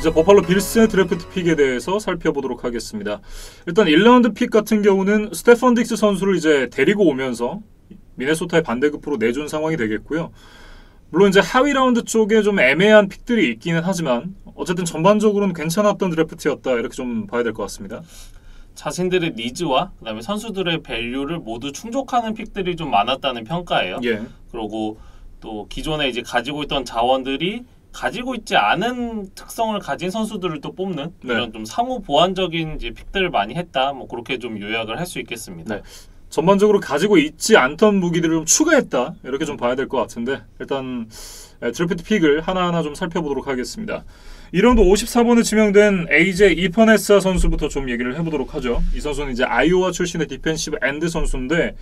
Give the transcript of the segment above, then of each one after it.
이제 버팔로 빌스의 드래프트 픽에 대해서 살펴보도록 하겠습니다. 일단 1라운드 픽 같은 경우는 스테펀 딕스 선수를 이제 데리고 오면서 미네소타의 반대급부로 내준 상황이 되겠고요. 물론 이제 하위 라운드 쪽에 좀 애매한 픽들이 있기는 하지만 어쨌든 전반적으로는 괜찮았던 드래프트였다 이렇게 좀 봐야 될 것 같습니다. 자신들의 니즈와 그다음에 선수들의 밸류를 모두 충족하는 픽들이 좀 많았다는 평가예요. 예. 그리고 또 기존에 이제 가지고 있던 자원들이 가지고 있지 않은 특성을 가진 선수들을 또 뽑는 네. 이런 좀 상호 보완적인 이제 픽들을 많이 했다. 뭐 그렇게 좀 요약을 할 수 있겠습니다. 네. 전반적으로 가지고 있지 않던 무기들을 좀 추가했다 이렇게 좀 봐야 될 것 같은데 일단 드래프트 픽을 하나하나 좀 살펴보도록 하겠습니다. 1라운드 54번에 지명된 AJ 이퍼네사 선수부터 좀 얘기를 해보도록 하죠. 이 선수는 이제 아이오와 출신의 디펜시브 엔드 선수인데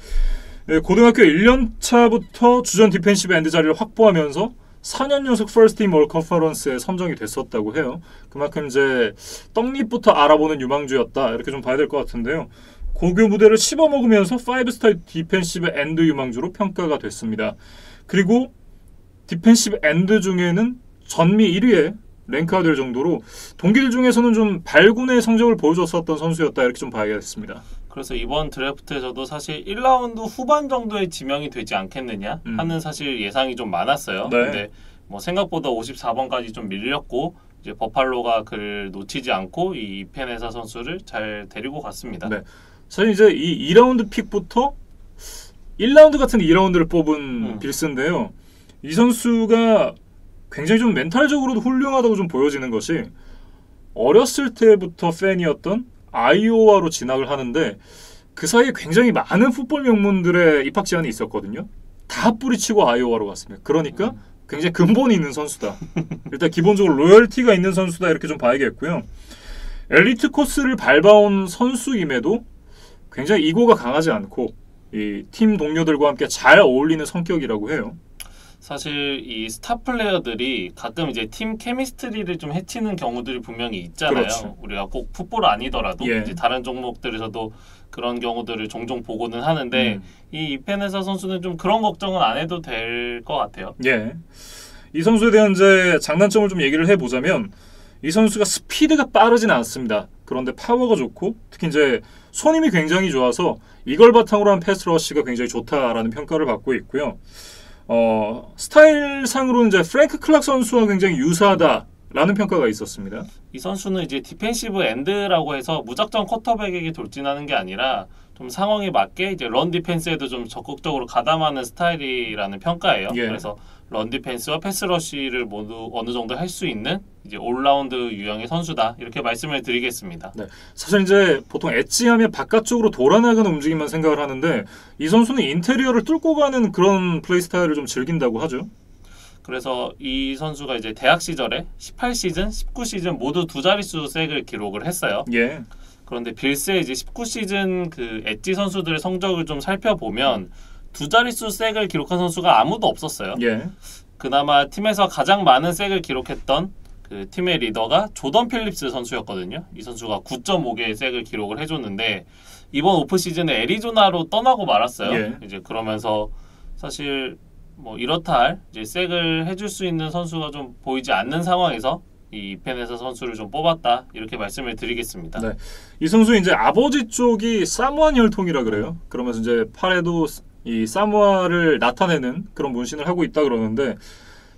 고등학교 1년차부터 주전 디펜시브 엔드 자리를 확보하면서 4년 연속 퍼스트팀 올 컨퍼런스에 선정이 됐었다고 해요. 그만큼 이제 떡잎부터 알아보는 유망주였다 이렇게 좀 봐야 될 것 같은데요. 고교 무대를 씹어먹으면서 5스타 디펜시브 엔드 유망주로 평가가 됐습니다. 그리고 디펜시브 엔드 중에는 전미 1위에 랭크가 될 정도로 동기들 중에서는 좀 발군의 성적을 보여줬었던 선수였다 이렇게 좀 봐야겠습니다. 그래서 이번 드래프트에서도 사실 1라운드 후반 정도에 지명이 되지 않겠느냐 하는 사실 예상이 좀 많았어요. 네. 근데 뭐 생각보다 54번까지 좀 밀렸고 이제 버팔로가 그를 놓치지 않고 이 이페네사 선수를 잘 데리고 갔습니다. 네. 사실 이제 이 2라운드 픽부터 1라운드 같은 2라운드를 뽑은 빌스인데요. 이 선수가 굉장히 좀 멘탈적으로도 훌륭하다고 좀 보여지는 것이 어렸을 때부터 팬이었던 아이오와로 진학을 하는데 그 사이에 굉장히 많은 풋볼 명문들의 입학 제한이 있었거든요. 다 뿌리치고 아이오와로 갔습니다. 그러니까 굉장히 근본이 있는 선수다. 일단 기본적으로 로열티가 있는 선수다 이렇게 좀 봐야겠고요. 엘리트 코스를 밟아온 선수임에도 굉장히 이고가 강하지 않고 이 팀 동료들과 함께 잘 어울리는 성격이라고 해요. 사실 이 스타 플레이어들이 가끔 이제 팀 케미스트리를 좀 해치는 경우들이 분명히 있잖아요. 그렇죠. 우리가 꼭 풋볼 아니더라도 예. 이제 다른 종목들에서도 그런 경우들을 종종 보고는 하는데 이 이페네사 선수는 좀 그런 걱정은 안 해도 될 것 같아요. 예. 이 선수에 대한 이제 장단점을 좀 얘기를 해보자면 이 선수가 스피드가 빠르진 않습니다. 그런데 파워가 좋고 특히 이제 손힘이 굉장히 좋아서 이걸 바탕으로 한 패스 러시가 굉장히 좋다라는 평가를 받고 있고요. 스타일상으로는 이제 프랭크 클락 선수와 굉장히 유사하다라는 평가가 있었습니다. 이 선수는 이제 디펜시브 엔드라고 해서 무작정 쿼터백에게 돌진하는 게 아니라 좀 상황에 맞게 이제 런 디펜스에도 좀 적극적으로 가담하는 스타일이라는 평가예요. 예. 그래서 런 디펜스와 패스 러시를 모두 어느 정도 할 수 있는 이제 올라운드 유형의 선수다 이렇게 말씀을 드리겠습니다. 네, 사실 이제 보통 엣지하면 바깥쪽으로 돌아나가는 움직임만 생각을 하는데 이 선수는 인테리어를 뚫고 가는 그런 플레이 스타일을 좀 즐긴다고 하죠. 그래서 이 선수가 이제 대학 시절에 18시즌, 19시즌 모두 두 자릿수 색을 기록을 했어요. 예. 그런데 빌스의 이제 19시즌 그 엣지 선수들의 성적을 좀 살펴보면 두 자릿수 색을 기록한 선수가 아무도 없었어요. 예. 그나마 팀에서 가장 많은 색을 기록했던 그 팀의 리더가 조던 필립스 선수였거든요. 이 선수가 9.5개의 색을 기록을 해줬는데 이번 오프 시즌에 애리조나로 떠나고 말았어요. 예. 이제 그러면서 사실 뭐 이렇다 할 이제 색을 해줄 수 있는 선수가 좀 보이지 않는 상황에서 이 이페네사 선수를 좀 뽑았다 이렇게 말씀을 드리겠습니다. 네. 이 선수 이제 아버지 쪽이 사모안 혈통이라 그래요. 그러면서 이제 팔에도 이 사모아를 나타내는 그런 문신을 하고 있다 그러는데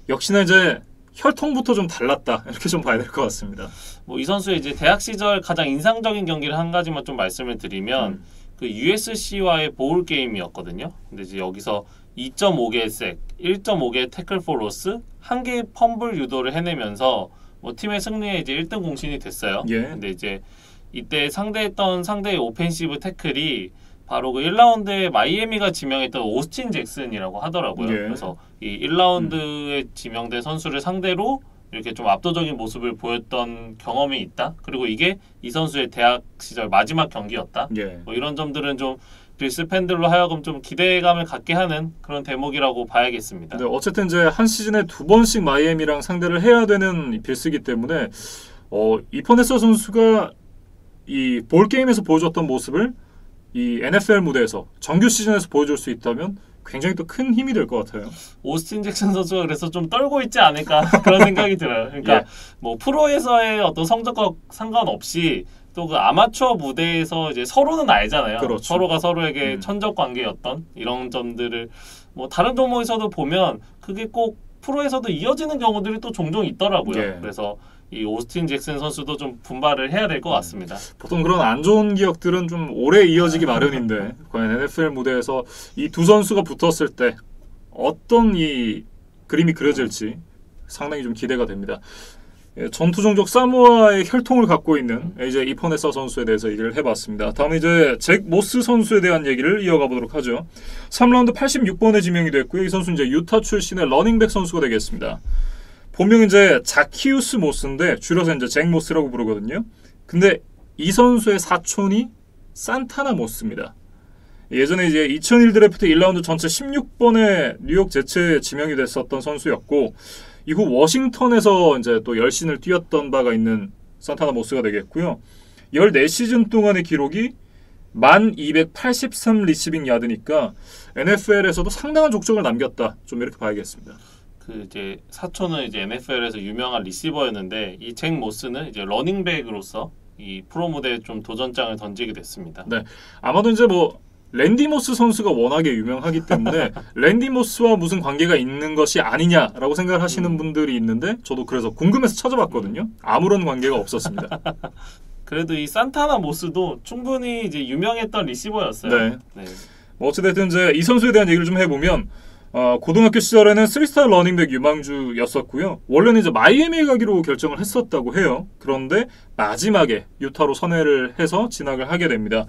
역시나 이제 혈통부터 좀 달랐다 이렇게 좀 봐야 될 것 같습니다. 뭐 이 선수의 이제 대학 시절 가장 인상적인 경기를 한 가지만 좀 말씀을 드리면 그 USC와의 보울 게임이었거든요. 근데 이제 여기서 2.5개의 색, 1.5개의 태클 포 로스, 1개의 펌블 유도를 해내면서 뭐 팀의 승리에 이제 1등 공신이 됐어요. 예. 근데 이제 이때 상대했던 상대의 오펜시브 태클이 바로 그 1라운드에 마이애미가 지명했던 오스틴 잭슨이라고 하더라고요. 예. 그래서 이 1라운드에 지명된 선수를 상대로 이렇게 좀 압도적인 모습을 보였던 경험이 있다. 그리고 이게 이 선수의 대학 시절 마지막 경기였다. 예. 뭐 이런 점들은 좀 빌스 팬들로 하여금 좀 기대감을 갖게 하는 그런 대목이라고 봐야겠습니다. 네, 어쨌든 이제 한 시즌에 2번씩 마이애미랑 상대를 해야 되는 빌스이기 때문에 이퍼네서 선수가 이 볼 게임에서 보여줬던 모습을 이 NFL 무대에서 정규 시즌에서 보여줄 수 있다면 굉장히 또 큰 힘이 될 것 같아요. 오스틴 잭슨 선수가 그래서 좀 떨고 있지 않을까 그런 생각이 들어요. 그러니까 예. 뭐 프로에서의 어떤 성적과 상관없이 또 그 아마추어 무대에서 이제 서로는 알잖아요. 그렇죠. 서로가 서로에게 천적 관계였던 이런 점들을 뭐 다른 종목에서도 보면 그게 꼭 프로에서도 이어지는 경우들이 또 종종 있더라고요. 예. 그래서 이 오스틴 잭슨 선수도 좀 분발을 해야 될 것 같습니다. 보통 그런 안 좋은 기억들은 좀 오래 이어지기 마련인데 과연 NFL 무대에서 이 두 선수가 붙었을 때 어떤 이 그림이 그려질지 상당히 좀 기대가 됩니다. 예, 전투 종족 사모아의 혈통을 갖고 있는 이제 이퍼네사 선수에 대해서 얘기를 해봤습니다. 다음에 이제 잭 모스 선수에 대한 얘기를 이어가 보도록 하죠. 3라운드 86번에 지명이 됐고요. 이 선수는 이제 유타 출신의 러닝백 선수가 되겠습니다. 본명은 이제 자키우스 모스인데 줄여서 이제 잭 모스라고 부르거든요. 근데 이 선수의 사촌이 산타나 모스입니다. 예전에 이제 2001 드래프트 1라운드 전체 16번에 뉴욕 제츠에 지명이 됐었던 선수였고 이후 워싱턴에서 이제 또 열신을 뛰었던 바가 있는 산타나 모스가 되겠고요. 14시즌 동안의 기록이 1283 리시빙 야드니까 NFL에서도 상당한 족적을 남겼다. 좀 이렇게 봐야겠습니다. 그 이제 사촌은 이제 NFL에서 유명한 리시버였는데 이 잭 모스는 이제 러닝백으로서 이 프로 무대에 좀 도전장을 던지게 됐습니다. 네, 아마도 이제 뭐 랜디 모스 선수가 워낙에 유명하기 때문에 랜디 모스와 무슨 관계가 있는 것이 아니냐라고 생각을 하시는 분들이 있는데 저도 그래서 궁금해서 찾아봤거든요. 아무런 관계가 없었습니다. 그래도 이 산타나 모스도 충분히 이제 유명했던 리시버였어요. 네. 네. 뭐 어찌됐든 이제 이 선수에 대한 얘기를 좀 해보면 고등학교 시절에는 3스타 러닝백 유망주였었고요. 원래는 이제 마이애미에 가기로 결정을 했었다고 해요. 그런데 마지막에 유타로 선회를 해서 진학을 하게 됩니다.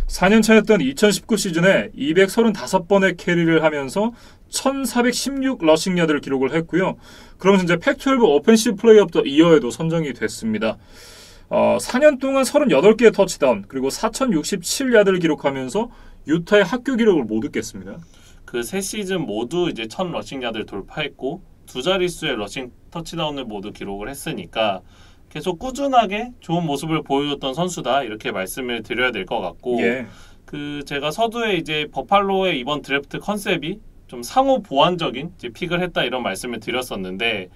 4년 차였던 2019 시즌에 235번의 캐리를 하면서 1416 러싱 야드를 기록을 했고요. 그러면서 이제 팩12 오펜시브 플레이어 오브 더 이어에도 선정이 됐습니다. 4년 동안 38개의 터치다운 그리고 4067야드를 기록하면서 유타의 학교 기록을 모두 깼습니다. 그 세 시즌 모두 이제 1000 러싱 야드를 돌파했고 두 자릿수의 러싱 터치다운을 모두 기록을 했으니까 계속 꾸준하게 좋은 모습을 보여줬던 선수다 이렇게 말씀을 드려야 될 것 같고 예. 그 제가 서두에 이제 버팔로의 이번 드래프트 컨셉이 좀 상호 보완적인 이제 픽을 했다 이런 말씀을 드렸었는데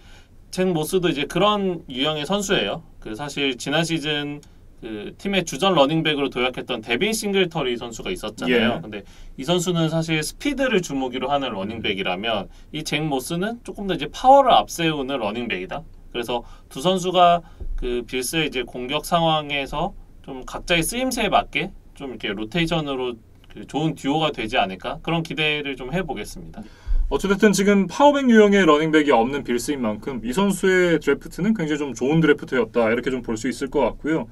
잭 모스도 이제 그런 유형의 선수예요. 그 사실 지난 시즌 그 팀의 주전 러닝백으로 도약했던 데빈 싱글터리 선수가 있었잖아요. 예. 근데 이 선수는 사실 스피드를 주무기로 하는 러닝백이라면 이 잭 모스는 조금 더 이제 파워를 앞세우는 러닝백이다. 그래서 두 선수가 그 빌스의 이제 공격 상황에서 좀 각자의 쓰임새에 맞게 좀 이렇게 로테이션으로 그 좋은 듀오가 되지 않을까 그런 기대를 좀 해보겠습니다. 어쨌든 지금 파워백 유형의 러닝백이 없는 빌스인 만큼 이 선수의 드래프트는 굉장히 좀 좋은 드래프트였다 이렇게 좀 볼 수 있을 것 같고요.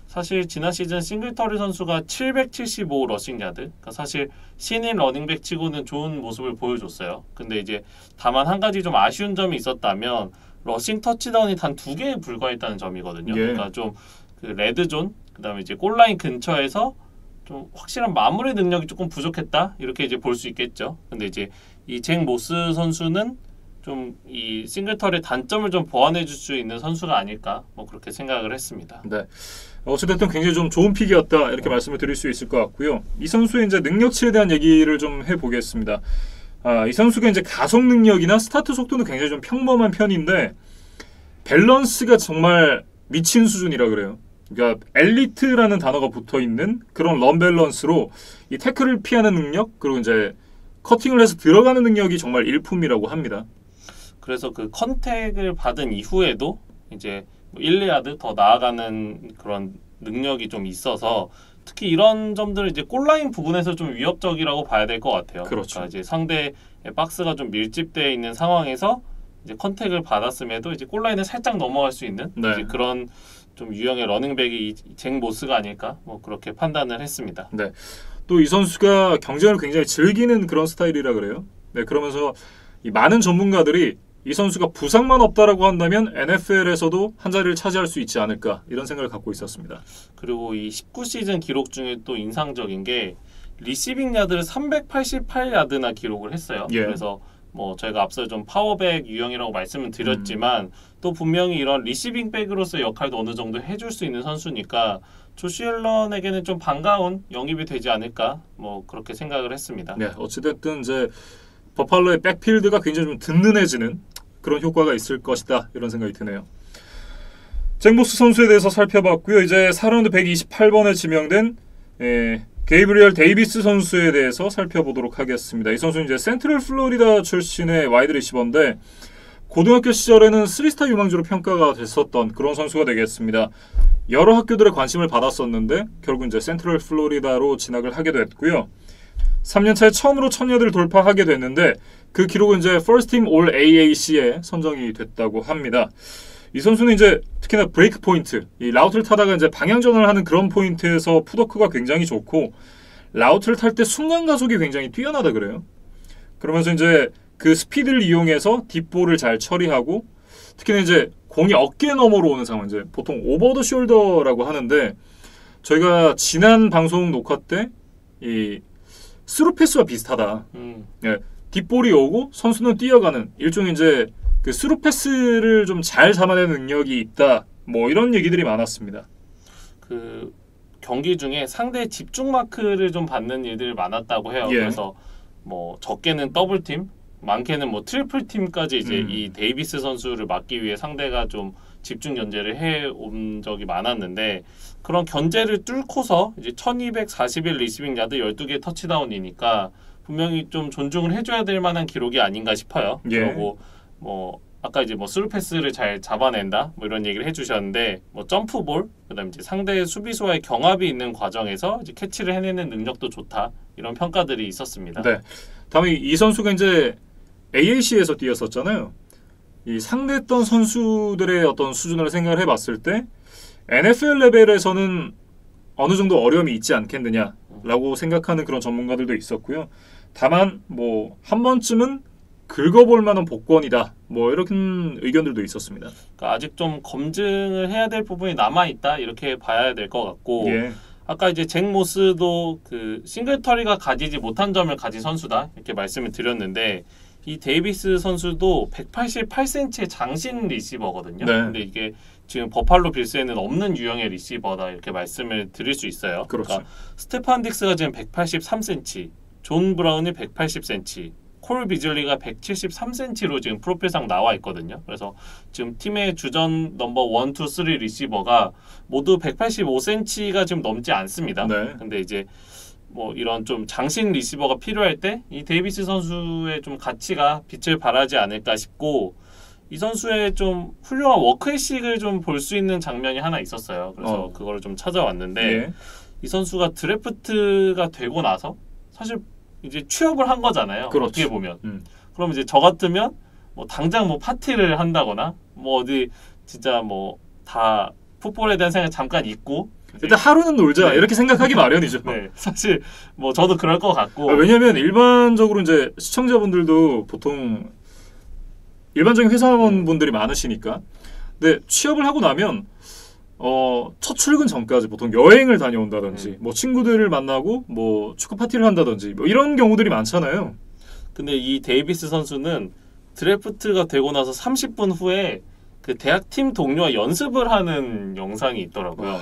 사실 지난 시즌 싱글터리 선수가 775 러싱 야드, 그러니까 사실 신인 러닝백 치고는 좋은 모습을 보여줬어요. 근데 이제 다만 한 가지 좀 아쉬운 점이 있었다면 러싱 터치다운이 단 2개에 불과했다는 점이거든요. 예. 그러니까 좀 그 레드존, 그다음에 이제 골라인 근처에서 좀 확실한 마무리 능력이 조금 부족했다 이렇게 이제 볼 수 있겠죠. 근데 이제 이 잭 모스 선수는 좀 이 싱글터리의 단점을 좀 보완해 줄 수 있는 선수가 아닐까 뭐 그렇게 생각을 했습니다. 네. 어쨌든 굉장히 좀 좋은 픽이었다 이렇게 말씀을 드릴 수 있을 것 같고요. 이 선수의 이제 능력치에 대한 얘기를 좀 해보겠습니다. 이 선수가 이제 가속 능력이나 스타트 속도는 굉장히 좀 평범한 편인데 밸런스가 정말 미친 수준이라 그래요. 그러니까 엘리트라는 단어가 붙어 있는 그런 런 밸런스로 이 태클을 피하는 능력 그리고 이제 커팅을 해서 들어가는 능력이 정말 일품이라고 합니다. 그래서 그 컨택을 받은 이후에도 이제 1, 2야드 더 나아가는 그런 능력이 좀 있어서 특히 이런 점들을 이제 골라인 부분에서 좀 위협적이라고 봐야 될 것 같아요. 그렇죠. 그러니까 이제 상대의 박스가 좀 밀집되어 있는 상황에서 이제 컨택을 받았음에도 이제 골라인을 살짝 넘어갈 수 있는 네. 이제 그런 좀 유형의 러닝백이 잭 모스가 아닐까 뭐 그렇게 판단을 했습니다. 네. 또 이 선수가 경쟁을 굉장히 즐기는 그런 스타일이라 그래요. 네, 그러면서 이 많은 전문가들이 이 선수가 부상만 없다라고 한다면 NFL에서도 한 자리를 차지할 수 있지 않을까 이런 생각을 갖고 있었습니다. 그리고 이 19시즌 기록 중에 또 인상적인 게 리시빙 야드를 388야드나 기록을 했어요. 예. 그래서 뭐 저희가 앞서 좀 파워백 유형이라고 말씀을 드렸지만 또 분명히 이런 리시빙 백으로서의 역할도 어느 정도 해줄 수 있는 선수니까 조시 앨런에게는 좀 반가운 영입이 되지 않을까 뭐 그렇게 생각을 했습니다. 네, 어찌됐든 이제 버팔로의 백필드가 굉장히 좀 든든해지는 그런 효과가 있을 것이다 이런 생각이 드네요. 잭모스 선수에 대해서 살펴봤고요. 이제 4라운드 128번에 지명된 게이브리얼 데이비스 선수에 대해서 살펴보도록 하겠습니다. 이 선수는 이제 센트럴 플로리다 출신의 와이드 리시버인데 고등학교 시절에는 3스타 유망주로 평가가 됐었던 그런 선수가 되겠습니다. 여러 학교들의 관심을 받았었는데 결국 이제 센트럴 플로리다로 진학을 하게 됐고요. 3년 차에 처음으로 1000야드를 돌파하게 됐는데 그 기록은 이제 First Team All AAC에 선정이 됐다고 합니다. 이 선수는 이제 특히나 브레이크 포인트, 이 라우트를 타다가 이제 방향 전환을 하는 그런 포인트에서 풋워크가 굉장히 좋고 라우트를 탈 때 순간 가속이 굉장히 뛰어나다 그래요. 그러면서 이제 그 스피드를 이용해서 딥볼을 잘 처리하고 특히나 이제 공이 어깨 너머로 오는 상황, 이제 보통 오버 더 숄더라고 하는데 저희가 지난 방송 녹화 때 이 스루 패스와 비슷하다. 예, 딥볼이 오고 선수는 뛰어가는 일종의 이제 그 스루 패스를 좀 잘 잡아내는 능력이 있다. 뭐 이런 얘기들이 많았습니다. 그 경기 중에 상대 집중 마크를 좀 받는 일들이 많았다고 해요. 예. 그래서 뭐 적게는 더블 팀, 많게는 뭐 트리플 팀까지 이제 이 데이비스 선수를 막기 위해 상대가 좀 집중 견제를 해 온 적이 많았는데 그런 견제를 뚫고서 이제 1241 리시빙 야드 12개 터치다운이니까 분명히 좀 존중을 해줘야 될 만한 기록이 아닌가 싶어요. 예. 그리고 뭐 아까 이제 뭐 스루 패스를 잘 잡아낸다 뭐 이런 얘기를 해주셨는데 뭐 점프볼 그다음에 이제 상대 수비수와의 경합이 있는 과정에서 이제 캐치를 해내는 능력도 좋다 이런 평가들이 있었습니다. 네. 다음에 이 선수가 이제 AAC에서 뛰었었잖아요. 이 상대했던 선수들의 어떤 수준을 생각을 해봤을 때 NFL 레벨에서는 어느 정도 어려움이 있지 않겠느냐라고 생각하는 그런 전문가들도 있었고요. 다만 뭐 한 번쯤은 긁어볼 만한 복권이다. 뭐 이런 의견들도 있었습니다. 그러니까 아직 좀 검증을 해야 될 부분이 남아 있다 이렇게 봐야 될 것 같고 예. 아까 이제 잭 모스도 그 싱글터리가 가지지 못한 점을 가진 선수다 이렇게 말씀을 드렸는데 이 데이비스 선수도 188cm의 장신 리시버거든요. 네. 근데 이게 지금 버팔로 빌스에는 없는 유형의 리시버다 이렇게 말씀을 드릴 수 있어요. 그렇죠. 그러니까 스테판 딕스가 지금 183cm, 존 브라운이 180cm, 콜 비즐리가 173cm로 지금 프로필상 나와 있거든요. 그래서 지금 팀의 주전 넘버 1, 2, 3 리시버가 모두 185cm가 지금 넘지 않습니다. 네. 근데 이제 뭐 이런 좀 장신 리시버가 필요할 때 이 데이비스 선수의 좀 가치가 빛을 발하지 않을까 싶고 이 선수의 좀 훌륭한 워크애식을 좀 볼 수 있는 장면이 하나 있었어요. 그래서 그걸 좀 찾아왔는데 예. 이 선수가 드래프트가 되고 나서 사실 이제 취업을 한 거잖아요. 그렇죠. 어떻게 보면. 그럼 이제 저 같으면 뭐 당장 뭐 파티를 한다거나 뭐 어디 진짜 뭐 다 풋볼에 대한 생각 잠깐 잊고 일단 하루는 놀자 네. 이렇게 생각하기 마련이죠. 네, 사실 뭐 저도 그럴 것 같고 왜냐하면 일반적으로 이제 시청자분들도 보통 일반적인 회사원분들이 많으시니까 근데 취업을 하고 나면 첫 출근 전까지 보통 여행을 다녀온다든지 뭐 친구들을 만나고 뭐 축구 파티를 한다든지 뭐 이런 경우들이 많잖아요. 근데 이 데이비스 선수는 드래프트가 되고 나서 30분 후에 그 대학 팀 동료와 연습을 하는 영상이 있더라고요.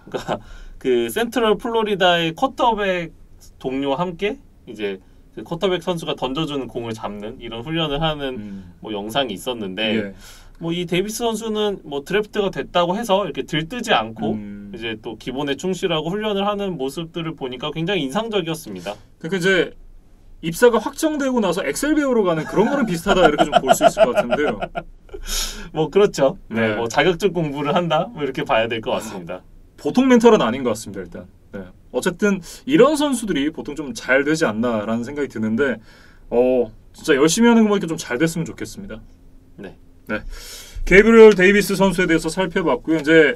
그러니까 그 센트럴 플로리다의 쿼터백 동료와 함께 이제 그 쿼터백 선수가 던져주는 공을 잡는 이런 훈련을 하는 뭐 영상이 있었는데 예. 뭐 이 데이비스 선수는 뭐 드래프트가 됐다고 해서 이렇게 들뜨지 않고 이제 또 기본에 충실하고 훈련을 하는 모습들을 보니까 굉장히 인상적이었습니다. 그러니까 이제 입사가 확정되고 나서 엑셀 배우러 가는 그런 거랑 비슷하다 이렇게 좀 볼 수 있을 것 같은데요. 뭐 그렇죠. 네. 네. 뭐 자격증 공부를 한다 뭐 이렇게 봐야 될 것 같습니다. 보통 멘탈은 아닌 것 같습니다. 일단 네. 어쨌든 이런 선수들이 보통 좀 잘 되지 않나라는 생각이 드는데 진짜 열심히 하는 거 보니까 좀 잘 됐으면 좋겠습니다. 네. 네. 게이브리얼 데이비스 선수에 대해서 살펴봤고요. 이제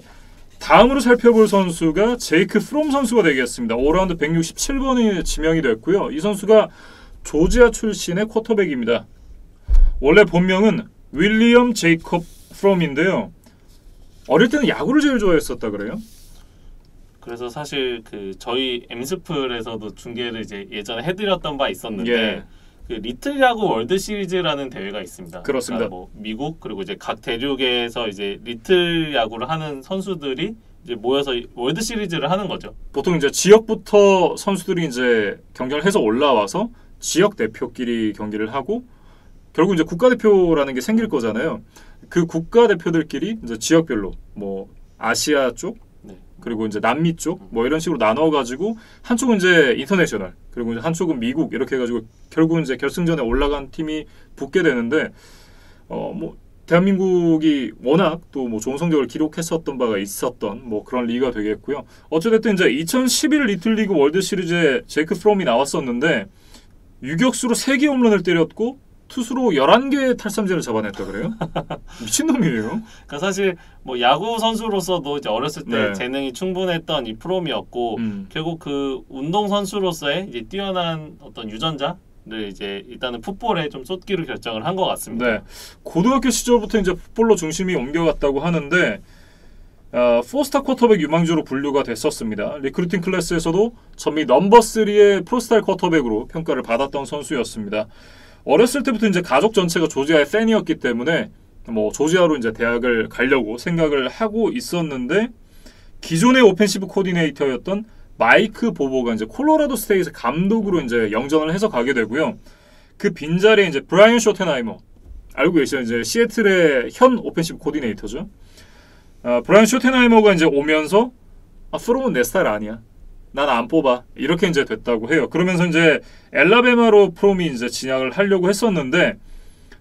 다음으로 살펴볼 선수가 제이크 프롬 선수가 되겠습니다. 5라운드 167번이 지명이 됐고요. 이 선수가 조지아 출신의 쿼터백입니다. 원래 본명은 윌리엄 제이콥 프롬인데요. 어릴 때는 야구를 제일 좋아했었다 그래요? 그래서 사실 그 저희 엠스플에서도 중계를 이제 예전에 해드렸던 바 있었는데 예. 그 리틀 야구 월드 시리즈라는 대회가 있습니다. 그렇습니다. 그러니까 뭐 미국 그리고 이제 각 대륙에서 이제 리틀 야구를 하는 선수들이 이제 모여서 월드 시리즈를 하는 거죠. 보통 이제 지역부터 선수들이 이제 경쟁을 해서 올라와서 지역 대표끼리 경기를 하고 결국 이제 국가대표라는 게 생길 거잖아요. 그 국가대표들끼리 이제 지역별로 뭐 아시아 쪽 네. 그리고 이제 남미 쪽 뭐 이런 식으로 나눠 가지고 한쪽은 이제 인터내셔널 그리고 이제 한쪽은 미국 이렇게 해 가지고 결국은 이제 결승전에 올라간 팀이 붙게 되는데 뭐 대한민국이 워낙 또 뭐 좋은 성적을 기록했었던 바가 있었던 뭐 그런 리그가 되겠고요. 어찌됐든 이제 2011 리틀리그 월드 시리즈에 제이크 프롬이 나왔었는데 유격수로 3개 홈런을 때렸고 투수로 11개의 탈삼진을 잡아냈다 그래요? 미친놈이에요. 그러니까 사실 뭐 야구 선수로서도 이제 어렸을 때 네. 재능이 충분했던 이 프롬이었고 결국 그 운동 선수로서의 이제 뛰어난 어떤 유전자를 이제 일단은 풋볼에 좀 쏟기로 결정을 한 것 같습니다. 네, 고등학교 시절부터 이제 풋볼로 중심이 옮겨갔다고 하는데 포스타 쿼터백 유망주로 분류가 됐었습니다. 리크루팅 클래스에서도 전미 넘버 3의 프로스타일 쿼터백으로 평가를 받았던 선수였습니다. 어렸을 때부터 이제 가족 전체가 조지아의 팬이었기 때문에 뭐 조지아로 이제 대학을 가려고 생각을 하고 있었는데 기존의 오펜시브 코디네이터였던 마이크 보보가 이제 콜로라도 스테이트 감독으로 이제 영전을 해서 가게 되고요. 그 빈자리에 이제 브라이언 쇼텐하이머 알고 계시죠? 이제 시애틀의 현 오펜시브 코디네이터죠. 브라이언 쇼텐하이머가 이제 오면서 프롬은 내 스타일 아니야. 난 안 뽑아. 이렇게 이제 됐다고 해요. 그러면서 이제 엘라베마로 프롬이 이제 진학을 하려고 했었는데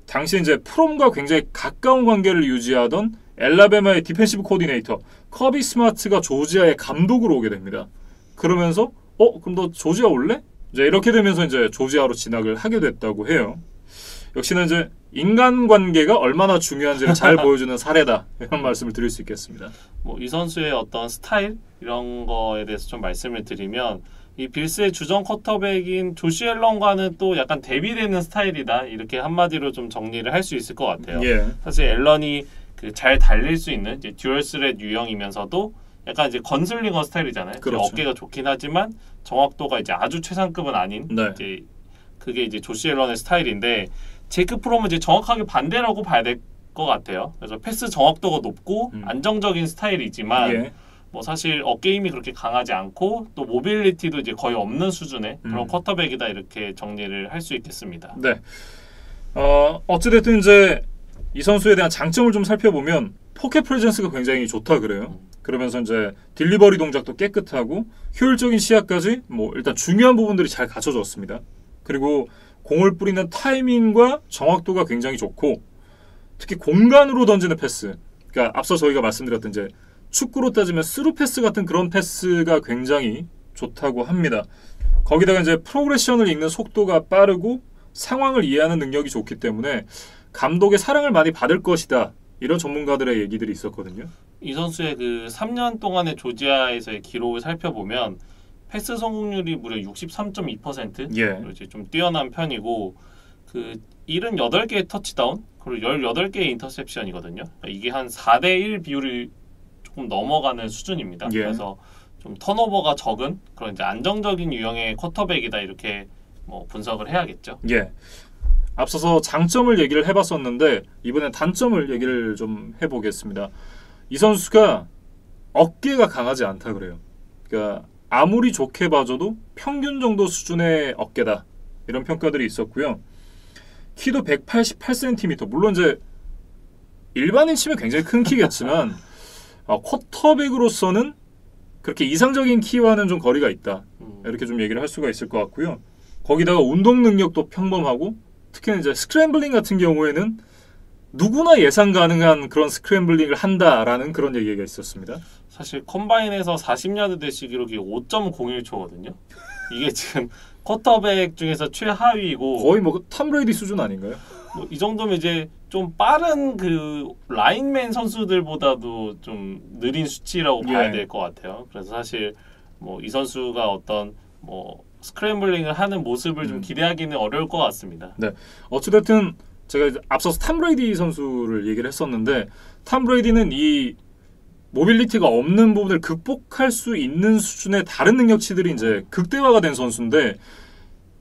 당시 이제 프롬과 굉장히 가까운 관계를 유지하던 엘라베마의 디펜시브 코디네이터 커비 스마트가 조지아의 감독으로 오게 됩니다. 그러면서 그럼 너 조지아 올래? 이제 이렇게 되면서 이제 조지아로 진학을 하게 됐다고 해요. 역시나 이제 인간관계가 얼마나 중요한지를 잘 보여주는 사례다 이런 말씀을 드릴 수 있겠습니다. 뭐 이 선수의 어떤 스타일 이런 거에 대해서 좀 말씀을 드리면 이 빌스의 주전 쿼터백인 조시 앨런과는 또 약간 대비되는 스타일이다 이렇게 한마디로 좀 정리를 할 수 있을 것 같아요. 예. 사실 앨런이 그 잘 달릴 수 있는 이제 듀얼 스렛 유형이면서도 약간 이제 건슬링어 스타일이잖아요. 그렇죠. 어깨가 좋긴 하지만 정확도가 이제 아주 최상급은 아닌 네. 이제 그게 이제 조시 앨런의 스타일인데 제이크 프롬은 이제 정확하게 반대라고 봐야 될 것 같아요. 그래서 패스 정확도가 높고 안정적인 스타일이지만 예. 뭐 사실 어깨 힘이 그렇게 강하지 않고 또 모빌리티도 이제 거의 없는 수준의 그런 쿼터백이다 이렇게 정리를 할 수 있겠습니다. 네. 어찌됐든 이제 이 선수에 대한 장점을 좀 살펴보면 포켓 프레젠스가 굉장히 좋다 그래요. 그러면서 이제 딜리버리 동작도 깨끗하고 효율적인 시야까지 뭐 일단 중요한 부분들이 잘 갖춰졌습니다. 그리고 공을 뿌리는 타이밍과 정확도가 굉장히 좋고 특히 공간으로 던지는 패스. 그러니까 앞서 저희가 말씀드렸던 이제 축구로 따지면 스루 패스 같은 그런 패스가 굉장히 좋다고 합니다. 거기다가 이제 프로그레션을 읽는 속도가 빠르고 상황을 이해하는 능력이 좋기 때문에 감독의 사랑을 많이 받을 것이다. 이런 전문가들의 얘기들이 있었거든요. 이 선수의 그 3년 동안의 조지아에서의 기록을 살펴보면 패스 성공률이 무려 63.2%. 예. 이제 좀 뛰어난 편이고 그 78개의 터치다운 그리고 18개의 인터셉션이거든요. 그러니까 이게 한 4대1 비율이 조금 넘어가는 수준입니다. 예. 그래서 좀 턴오버가 적은 그런 이제 안정적인 유형의 쿼터백이다 이렇게 뭐 분석을 해야겠죠. 예. 앞서서 장점을 얘기를 해봤었는데 이번엔 단점을 얘기를 좀 해보겠습니다. 이 선수가 어깨가 강하지 않다 그래요. 그러니까 아무리 좋게 봐줘도 평균 정도 수준의 어깨다 이런 평가들이 있었고요. 키도 188cm. 물론 이제 일반인 치면 굉장히 큰 키겠지만 쿼터백으로서는 그렇게 이상적인 키와는 좀 거리가 있다. 이렇게 좀 얘기를 할 수가 있을 것 같고요. 거기다가 운동 능력도 평범하고 특히나 이제 스크램블링 같은 경우에는 누구나 예상 가능한 그런 스크램블링을 한다라는 그런 얘기가 있었습니다. 사실 컴바인에서 40야드 대시 기록이 5.01초거든요. 이게 지금 쿼터백 중에서 최하위이고 거의 뭐 톰 브레이디 수준 아닌가요? 뭐 이 정도면 이제 좀 빠른 그 라인맨 선수들보다도 좀 느린 수치라고 봐야 예. 될 것 같아요. 그래서 사실 뭐 이 선수가 어떤 뭐 스크램블링을 하는 모습을 좀 기대하기는 어려울 것 같습니다. 네. 어찌됐든 제가 이제 앞서서 톰 브레이디 선수를 얘기를 했었는데 톰 브레이디는 이 모빌리티가 없는 부분을 극복할 수 있는 수준의 다른 능력치들이 이제 극대화가 된 선수인데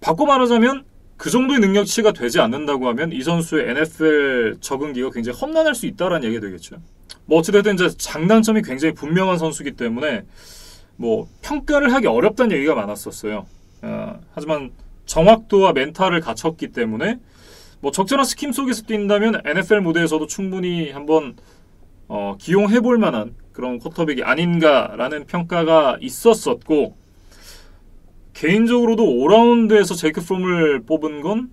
바꿔 말하자면 그 정도의 능력치가 되지 않는다고 하면 이 선수의 NFL 적응기가 굉장히 험난할 수 있다라는 얘기가 되겠죠. 뭐 어찌됐든 이제 장단점이 굉장히 분명한 선수이기 때문에 뭐 평가를 하기 어렵다는 얘기가 많았었어요. 하지만 정확도와 멘탈을 갖췄기 때문에 뭐 적절한 스킴 속에서 뛴다면 NFL 무대에서도 충분히 한번 기용해볼 만한 그런 쿼터백이 아닌가라는 평가가 있었었고, 개인적으로도 5라운드에서 제이크 프롬을 뽑은 건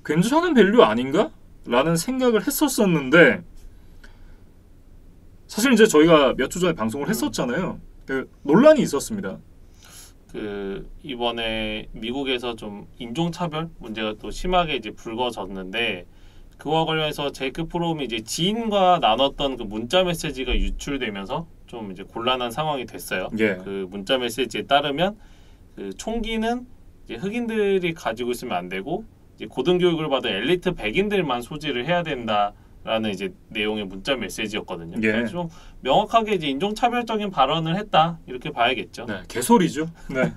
괜찮은 밸류 아닌가? 라는 생각을 했었었는데, 사실 이제 저희가 몇 주 전에 방송을 했었잖아요. 논란이 있었습니다. 이번에 미국에서 좀 인종차별 문제가 또 심하게 이제 불거졌는데, 그와 관련해서 제이크 프롬이 이제 지인과 나눴던 그 문자 메시지가 유출되면서 좀 이제 곤란한 상황이 됐어요. 예. 그 문자 메시지에 따르면 그 총기는 이제 흑인들이 가지고 있으면 안 되고 이제 고등교육을 받은 엘리트 백인들만 소지를 해야 된다라는 이제 내용의 문자 메시지였거든요. 예. 그래서 좀 명확하게 이제 인종차별적인 발언을 했다 이렇게 봐야겠죠. 네, 개소리죠. 네.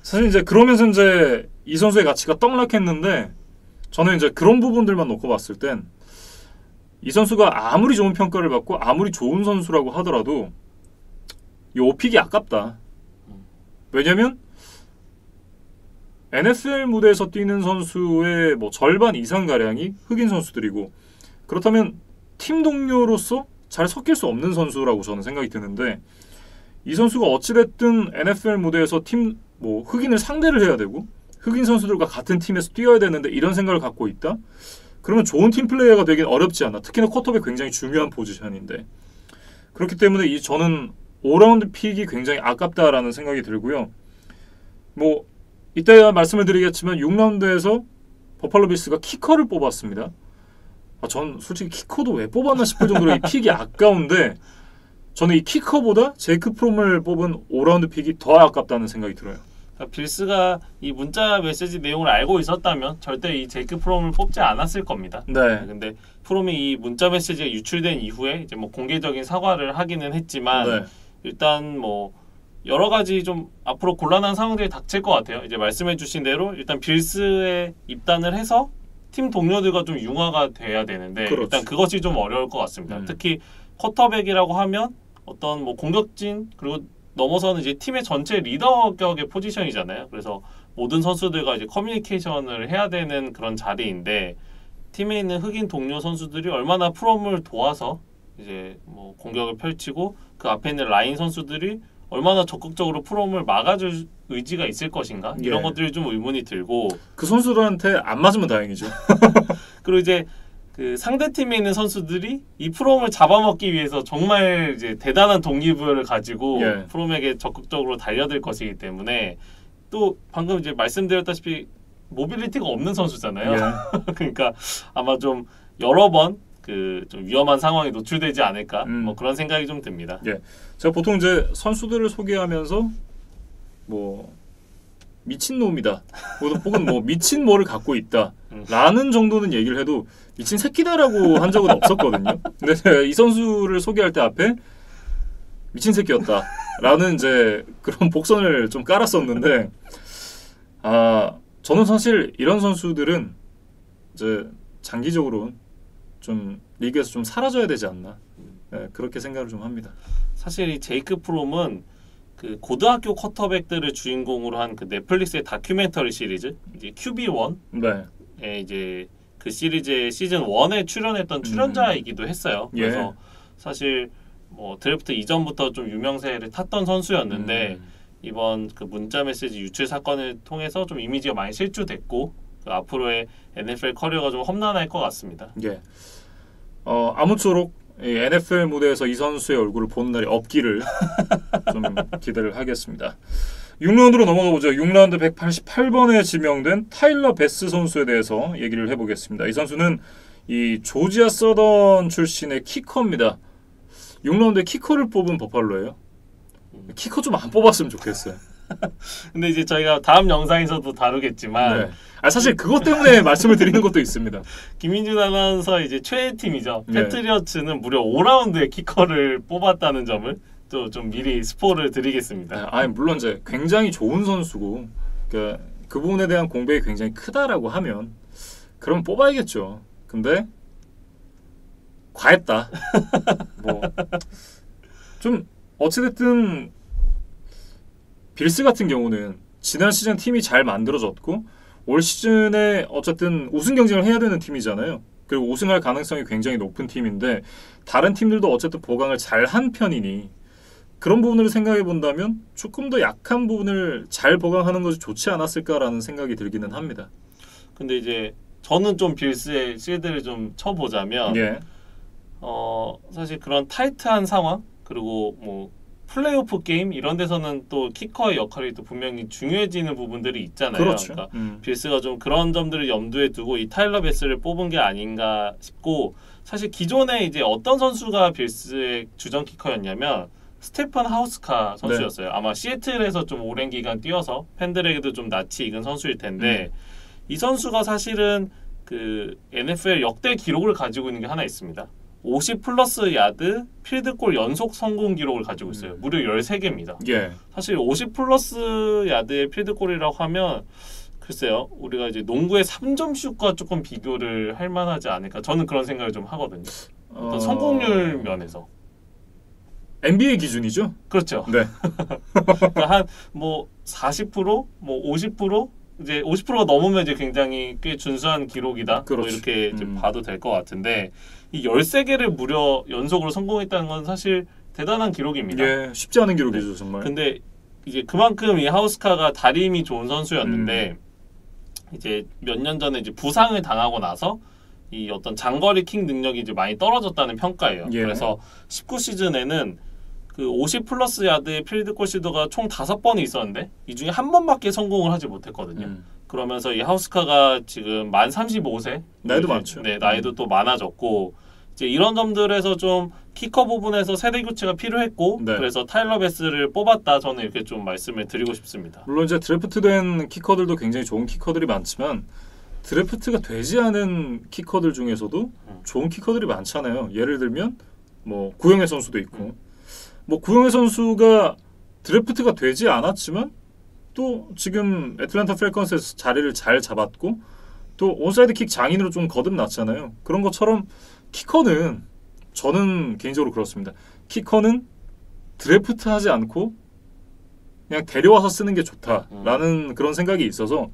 사실 이제 그러면서 이제 이 선수의 가치가 떡락했는데, 저는 이제 그런 부분들만 놓고 봤을 땐 이 선수가 아무리 좋은 평가를 받고 아무리 좋은 선수라고 하더라도 이 5픽이 아깝다. 왜냐면 NFL 무대에서 뛰는 선수의 뭐 절반 이상 가량이 흑인 선수들이고, 그렇다면 팀 동료로서 잘 섞일 수 없는 선수라고 저는 생각이 드는데, 이 선수가 어찌됐든 NFL 무대에서 뭐 흑인을 상대를 해야 되고 흑인 선수들과 같은 팀에서 뛰어야 되는데 이런 생각을 갖고 있다? 그러면 좋은 팀 플레이어가 되긴 어렵지 않나. 특히나 쿼터백 굉장히 중요한 포지션인데. 그렇기 때문에 저는 5라운드 픽이 굉장히 아깝다라는 생각이 들고요. 뭐 이따 말씀을 드리겠지만 6라운드에서 버팔로 빌스가 키커를 뽑았습니다. 전 솔직히 키커도 왜 뽑았나 싶을 정도로 이 픽이 아까운데, 저는 이 키커보다 제이크 프롬을 뽑은 5라운드 픽이 더 아깝다는 생각이 들어요. 빌스가 이 문자 메시지 내용을 알고 있었다면 절대 이 제이크 프롬을 뽑지 않았을 겁니다. 네. 근데 프롬이 이 문자 메시지가 유출된 이후에 이제 뭐 공개적인 사과를 하기는 했지만, 네. 일단 뭐 여러 가지 좀 앞으로 곤란한 상황들이 닥칠 것 같아요. 이제 말씀해주신 대로 일단 빌스에 입단을 해서 팀 동료들과 좀 융화가 돼야 되는데, 그렇지. 일단 그것이 좀 어려울 것 같습니다. 특히 쿼터백이라고 하면 어떤 뭐 공격진 그리고 넘어서는 이제 팀의 전체 리더격의 포지션이잖아요. 그래서 모든 선수들과 이제 커뮤니케이션을 해야 되는 그런 자리인데, 팀에 있는 흑인 동료 선수들이 얼마나 프롬을 도와서 이제 뭐 공격을 펼치고 그 앞에 있는 라인 선수들이 얼마나 적극적으로 프롬을 막아줄 의지가 있을 것인가, 이런 것들이 좀 의문이 들고, 그 선수들한테 안 맞으면 다행이죠. 그리고 이제 그 상대 팀에 있는 선수들이 이 프롬을 잡아먹기 위해서 정말 이제 대단한 동기부여를 가지고 프롬에게 적극적으로 달려들 것이기 때문에, 또 방금 이제 말씀드렸다시피 모빌리티가 없는 선수잖아요. 그러니까 아마 좀 여러 번 그 좀 위험한 상황에 노출되지 않을까, 뭐 그런 생각이 좀 듭니다. 제가 보통 이제 선수들을 소개하면서 뭐 미친 놈이다, 혹은 뭐 미친 뭐를 갖고 있다라는 정도는 얘기를 해도 미친 새끼다라고 한 적은 없었거든요. 근데 제가 이 선수를 소개할 때 앞에 미친 새끼였다라는 이제 그런 복선을 좀 깔았었는데, 저는 사실 이런 선수들은 이제 장기적으로 좀 리그에서 좀 사라져야 되지 않나, 그렇게 생각을 좀 합니다. 사실 이 제이크 프롬은 그 고등학교 쿼터백들을 주인공으로 한 그 넷플릭스의 다큐멘터리 시리즈 이제 QB1, 이제 그 시리즈의 시즌 1에 출연했던 출연자이기도 했어요. 그래서 사실 뭐 드래프트 이전부터 좀 유명세를 탔던 선수였는데, 이번 그 문자 메시지 유출 사건을 통해서 좀 이미지가 많이 실추됐고, 그 앞으로의 NFL 커리어가 좀 험난할 것 같습니다. 아무쪼록 NFL 무대에서 이 선수의 얼굴을 보는 날이 없기를 좀 기대를 하겠습니다. 6라운드로 넘어가 보죠. 6라운드 188번에 지명된 타일러 베스 선수에 대해서 얘기를 해보겠습니다. 이 선수는 이 조지아 서던 출신의 키커입니다. 6라운드에 키커를 뽑은 버팔로예요. 키커 좀 안 뽑았으면 좋겠어요. 근데 이제 저희가 다음 영상에서도 다루겠지만, 사실 그것 때문에 말씀을 드리는 것도 있습니다. 김민준 아나운서 이제 최애 팀이죠. 패트리어츠는 무려 5라운드에 키커를 뽑았다는 점을 또 좀 미리 스포를 드리겠습니다. 물론 이제 굉장히 좋은 선수고, 그러니까 그 부분에 대한 공백이 굉장히 크다라고 하면 그럼 뽑아야겠죠. 근데 과했다. 뭐 좀 어찌됐든 빌스 같은 경우는 지난 시즌 팀이 잘 만들어졌고 올 시즌에 어쨌든 우승 경쟁을 해야 되는 팀이잖아요. 그리고 우승할 가능성이 굉장히 높은 팀인데 다른 팀들도 어쨌든 보강을 잘한 편이니 그런 부분을 생각해 본다면 조금 더 약한 부분을 잘 보강하는 것이 좋지 않았을까라는 생각이 들기는 합니다. 근데 이제 저는 좀 빌스의 실드를 좀 쳐보자면 예. 사실 그런 타이트한 상황 그리고 뭐 플레이오프 게임 이런 데서는 또 키커의 역할이 또 분명히 중요해지는 부분들이 있잖아요. 그렇죠. 그러니까 빌스가 좀 그런 점들을 염두에 두고 이 타일러 베스를 뽑은 게 아닌가 싶고 사실 기존에 이제 어떤 선수가 빌스의 주전 키커였냐면 스테판 하우스카 선수였어요. 아마 시애틀에서 좀 오랜 기간 뛰어서 팬들에게도 좀 낯이 익은 선수일 텐데 이 선수가 사실은 그 NFL 역대 기록을 가지고 있는 게 하나 있습니다. 50 플러스 야드 필드골 연속 성공 기록을 가지고 있어요. 무려 13개입니다. 예. 사실 50 플러스 야드의 필드골이라고 하면 글쎄요. 우리가 이제 농구의 3점 슛과 조금 비교를 할 만하지 않을까. 저는 그런 생각을 좀 하거든요. 어떤 성공률 면에서. NBA 기준이죠? 그렇죠. 네. 그러니까 한 뭐 40%, 뭐 50%, 이제 50%가 넘으면 이제 굉장히 꽤 준수한 기록이다. 그렇죠. 뭐 이렇게 이제 봐도 될 것 같은데 이 13개를 무려 연속으로 성공했다는 건 사실 대단한 기록입니다. 예, 쉽지 않은 기록이죠, 정말. 근데 이제 그만큼 이 하우스카가 다리 힘이 좋은 선수였는데 이제 몇 년 전에 이제 부상을 당하고 나서 이 어떤 장거리 킥 능력이 이제 많이 떨어졌다는 평가예요. 예. 그래서 19 시즌에는 그 50 플러스 야드의 필드골 시도가 총 5번이 있었는데 이 중에 한 번밖에 성공을 하지 못했거든요. 그러면서 이 하우스카가 지금 만 35세 나이도 많죠. 네, 나이도 또 많아졌고 이제 이런 점들에서 좀 키커 부분에서 세대 교체가 필요했고 네. 그래서 타일러 베스를 뽑았다 저는 이렇게 좀 말씀을 드리고 싶습니다. 물론 이제 드래프트된 키커들도 굉장히 좋은 키커들이 많지만 드래프트가 되지 않은 키커들 중에서도 좋은 키커들이 많잖아요. 예를 들면 뭐 구영애 선수도 있고 뭐 구영애 선수가 드래프트가 되지 않았지만 또 지금 애틀랜타 펠컨스에서 자리를 잘 잡았고 또 온사이드 킥 장인으로 좀 거듭났잖아요. 그런 것처럼 키커는 저는 개인적으로 그렇습니다. 키커는 드래프트하지 않고 그냥 데려와서 쓰는 게 좋다라는 그런 생각이 있어서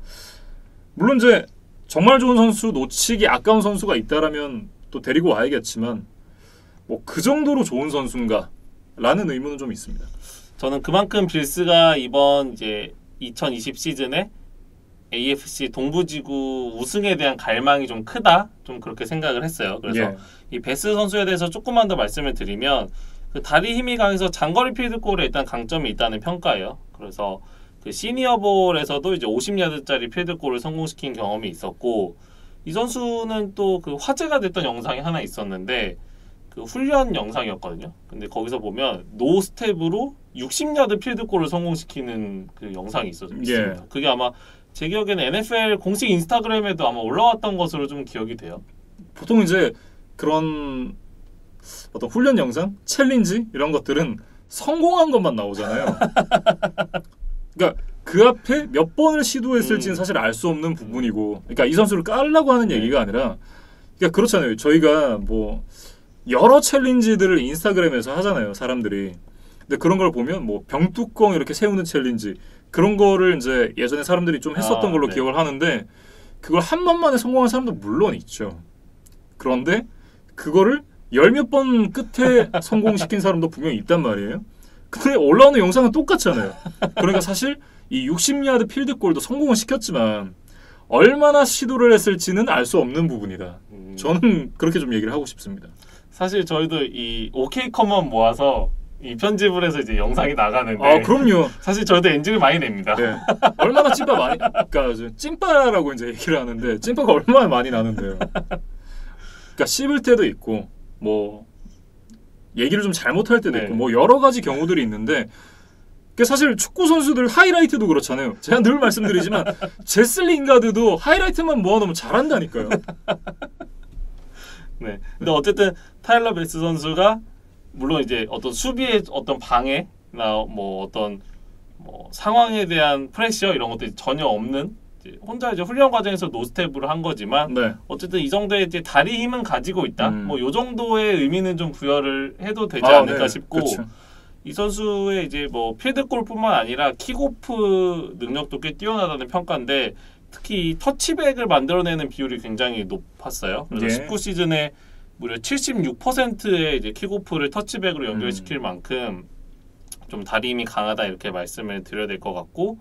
물론 이제 정말 좋은 선수 놓치기 아까운 선수가 있다라면 또 데리고 와야겠지만 뭐 그 정도로 좋은 선수인가? 라는 의문은 좀 있습니다. 저는 그만큼 빌스가 이번 이제 2020 시즌에 AFC 동부지구 우승에 대한 갈망이 좀 크다, 좀 그렇게 생각을 했어요. 그래서 예. 이 베스 선수에 대해서 조금만 더 말씀을 드리면 그 다리 힘이 강해서 장거리 필드골에 일단 강점이 있다는 평가예요. 그래서 그 시니어볼에서도 이제 50야드짜리 필드골을 성공시킨 경험이 있었고 이 선수는 또 그 화제가 됐던 영상이 하나 있었는데 그 훈련 영상이었거든요. 근데 거기서 보면 노 스텝으로 60야드 필드골을 성공시키는 그 영상이 있습니다. 예. 그게 아마 제 기억에는 NFL 공식 인스타그램에도 아마 올라왔던 것으로 좀 기억이 돼요. 보통 이제 그런 어떤 훈련 영상, 챌린지 이런 것들은 성공한 것만 나오잖아요. 그러니까 그 앞에 몇 번을 시도했을지는 사실 알 수 없는 부분이고, 그러니까 이 선수를 깔라고 하는 얘기가 아니라, 그러니까 그렇잖아요. 저희가 뭐 여러 챌린지들을 인스타그램에서 하잖아요, 사람들이. 근데 그런 걸 보면 뭐 병뚜껑 이렇게 세우는 챌린지 그런 거를 이제 예전에 사람들이 좀 했었던 걸로 네. 기억을 하는데 그걸 한 번만에 성공한 사람도 물론 있죠. 그런데 그거를 열 몇 번 끝에 성공시킨 사람도 분명히 있단 말이에요. 근데 올라오는 영상은 똑같잖아요. 그러니까 사실 이 60야드 필드골도 성공을 시켰지만 얼마나 시도를 했을지는 알 수 없는 부분이다. 저는 그렇게 좀 얘기를 하고 싶습니다. 사실 저희도 이 OK 컷만 모아서 이 편집을 해서 이제 영상이 나가는데 아 그럼요. 사실 저희도 엔진을 많이 냅니다. 네. 얼마나 찐빠 많이 그러니까 찐빠라고 이제 얘기를 하는데 찐빠가 얼마나 많이 나는데요. 그러니까 씹을 때도 있고 뭐 얘기를 좀 잘못할 때도 네. 있고 뭐 여러 가지 경우들이 있는데 그러니까 사실 축구 선수들 하이라이트도 그렇잖아요. 제가 늘 말씀드리지만 제슬 링가드도 하이라이트만 모아놓으면 잘한다니까요. 네. 근데 어쨌든 타일러 베스 선수가 물론 이제 어떤 수비의 어떤 방해나 뭐 어떤 뭐 상황에 대한 프레셔 이런 것들이 전혀 없는 혼자 이제 훈련 과정에서 노스텝으로 한 거지만 네. 어쨌든 이 정도의 이제 다리 힘은 가지고 있다. 뭐 요 정도의 의미는 좀 부여를 해도 되지 아, 않을까 네. 싶고 그쵸. 이 선수의 이제 뭐 필드골뿐만 아니라 킥오프 능력도 꽤 뛰어나다는 평가인데 특히 이 터치백을 만들어내는 비율이 굉장히 높았어요. 그래서 예. 19 시즌에 무려 76%의 이제 킥오프를 터치백으로 연결시킬 만큼 좀 다리 힘이 강하다 이렇게 말씀을 드려야 될 것 같고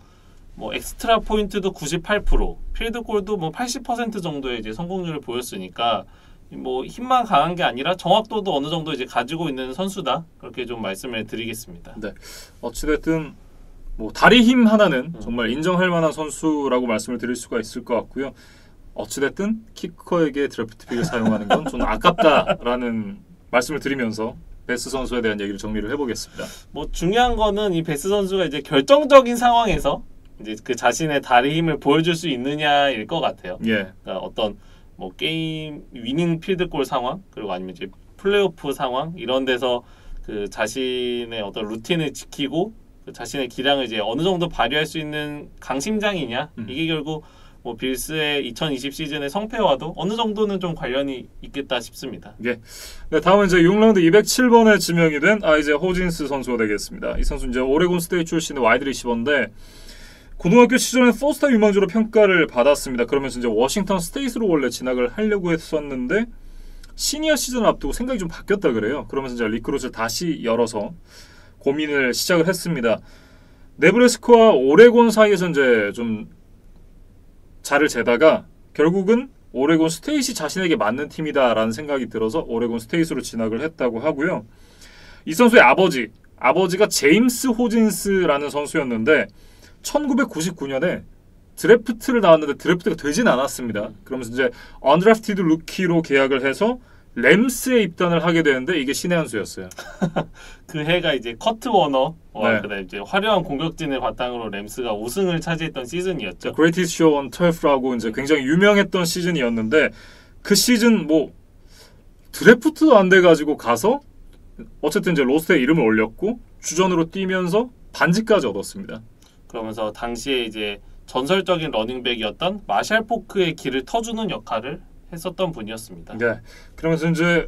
뭐 엑스트라 포인트도 98%, 필드골도 뭐 80% 정도의 이제 성공률을 보였으니까 뭐 힘만 강한 게 아니라 정확도도 어느 정도 이제 가지고 있는 선수다 그렇게 좀 말씀을 드리겠습니다. 네. 어찌됐든 뭐 다리 힘 하나는 정말 인정할 만한 선수라고 말씀을 드릴 수가 있을 것 같고요. 어찌됐든 키커에게 드래프트 픽을 사용하는 건 좀 아깝다라는 말씀을 드리면서 베스 선수에 대한 얘기를 정리를 해보겠습니다. 뭐 중요한 거는 이 베스 선수가 이제 결정적인 상황에서 이제 그 자신의 다리 힘을 보여줄 수 있느냐일 것 같아요. 예. 그러니까 어떤 뭐 게임 위닝 필드골 상황 그리고 아니면 이제 플레이오프 상황 이런 데서 그 자신의 어떤 루틴을 지키고 그 자신의 기량을 이제 어느 정도 발휘할 수 있는 강심장이냐 이게 결국 뭐 빌스의 2020 시즌의 성패와도 어느 정도는 좀 관련이 있겠다 싶습니다. 예. 네, 다음은 이제 6라운드 207번에 지명이 된 아이제 호진스 선수가 되겠습니다. 이 선수 이제 오레곤 스테이트 출신의 와이드 리시버인데 고등학교 시절에 포스터 유망주로 평가를 받았습니다. 그러면서 이제 워싱턴 스테이트로 원래 진학을 하려고 했었는데 시니어 시즌을 앞두고 생각이 좀 바뀌었다 그래요. 그러면서 이제 리크루트를 다시 열어서 고민을 시작을 했습니다. 네브래스카와 오레곤 사이에서 이제 좀 자를 재다가 결국은 오레곤 스테이트이 자신에게 맞는 팀이다라는 생각이 들어서 오레곤 스테이트로 진학을 했다고 하고요. 이 선수의 아버지가 제임스 호진스라는 선수였는데 1999년에 드래프트를 나왔는데 드래프트가 되진 않았습니다. 그러면서 이제 언드래프티드 루키로 계약을 해서 램스에 입단을 하게 되는데 이게 신의 한 수였어요. 그 해가 이제 커트 워너와 네. 그다음 이제 화려한 공격진을 바탕으로 램스가 우승을 차지했던 시즌이었죠. Greatest Show on Turf라고 이제 굉장히 유명했던 시즌이었는데 그 시즌 뭐 드래프트도 안 돼가지고 가서 어쨌든 이제 로스터에 이름을 올렸고 주전으로 뛰면서 반지까지 얻었습니다. 그러면서 당시에 이제 전설적인 러닝백이었던 마샬 포크의 길을 터주는 역할을 했었던 분이었습니다. 네. 그러면서 이제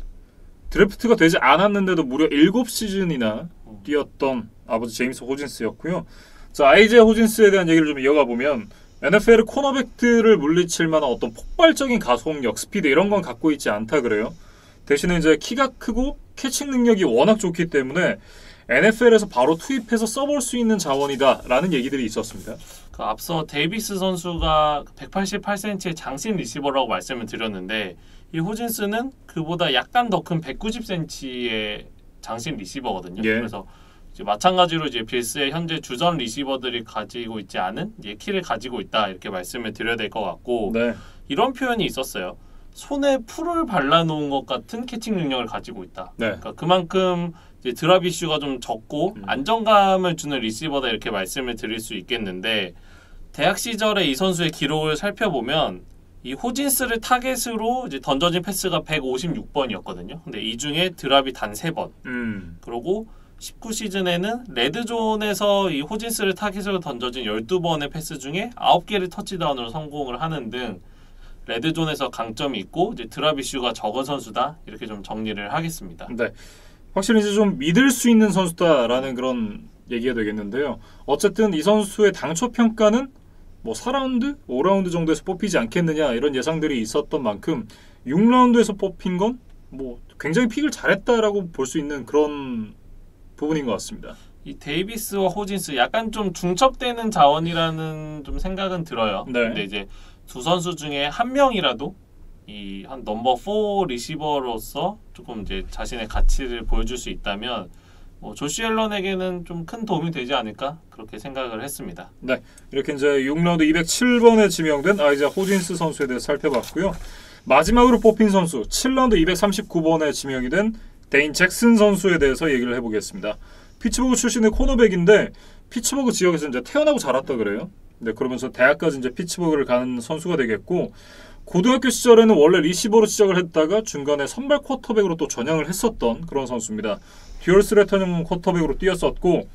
드래프트가 되지 않았는데도 무려 7시즌이나 뛰었던 아버지 제임스 호진스였고요. 자, 아이제 호진스에 대한 얘기를 좀 이어가 보면 NFL 코너백들을 물리칠 만한 어떤 폭발적인 가속력, 스피드 이런 건 갖고 있지 않다 그래요. 대신에 이제 키가 크고 캐칭 능력이 워낙 좋기 때문에 NFL에서 바로 투입해서 써볼 수 있는 자원이다라는 얘기들이 있었습니다. 그 앞서 데이비스 선수가 188cm의 장신 리시버라고 말씀을 드렸는데 이 호진스는 그보다 약간 더 큰 190cm의 장신 리시버거든요. 예. 그래서 이제 마찬가지로 이제 빌스의 현재 주전 리시버들이 가지고 있지 않은 이제 키를 가지고 있다 이렇게 말씀을 드려야 될 것 같고 네. 이런 표현이 있었어요. 손에 풀을 발라놓은 것 같은 캐칭 능력을 가지고 있다. 네. 그러니까 그만큼 이제 드랍 이슈가 좀 적고 안정감을 주는 리시버다 이렇게 말씀을 드릴 수 있겠는데 대학 시절에 이 선수의 기록을 살펴보면 이 호진스를 타겟으로 이제 던져진 패스가 156번이었거든요. 근데 이 중에 드랍이 단 3번. 그리고 19 시즌에는 레드존에서 이 호진스를 타겟으로 던져진 12번의 패스 중에 9개를 터치다운으로 성공을 하는 등 레드존에서 강점이 있고 이제 드랍 이슈가 적은 선수다 이렇게 좀 정리를 하겠습니다. 네. 확실히 이제 좀 믿을 수 있는 선수다라는 그런 얘기가 되겠는데요. 어쨌든 이 선수의 당초 평가는 뭐 4라운드, 5라운드 정도에서 뽑히지 않겠느냐 이런 예상들이 있었던 만큼 6라운드에서 뽑힌 건 뭐 굉장히 픽을 잘했다라고 볼 수 있는 그런 부분인 것 같습니다. 이 데이비스와 호진스 약간 좀 중첩되는 자원이라는 좀 생각은 들어요. 네. 근데 이제 두 선수 중에 한 명이라도 이 한 넘버 4 리시버로서 조금 이제 자신의 가치를 보여줄 수 있다면 뭐 조시 앨런에게는 좀 큰 도움이 되지 않을까 그렇게 생각을 했습니다. 네, 이렇게 이제 6라운드 207번에 지명된 아이자 호진스 선수에 대해서 살펴봤고요. 마지막으로 뽑힌 선수 7라운드 239번에 지명이 된 데인 잭슨 선수에 대해서 얘기를 해보겠습니다. 피츠버그 출신의 코너백인데 피츠버그 지역에서 이제 태어나고 자랐다 그래요. 네, 그러면서 대학까지 이제 피츠버그를 가는 선수가 되겠고 고등학교 시절에는 원래 리시버로 시작을 했다가 중간에 선발 쿼터백으로 또 전향을 했었던 그런 선수입니다. 듀얼 스레터형 쿼터백으로 뛰었었고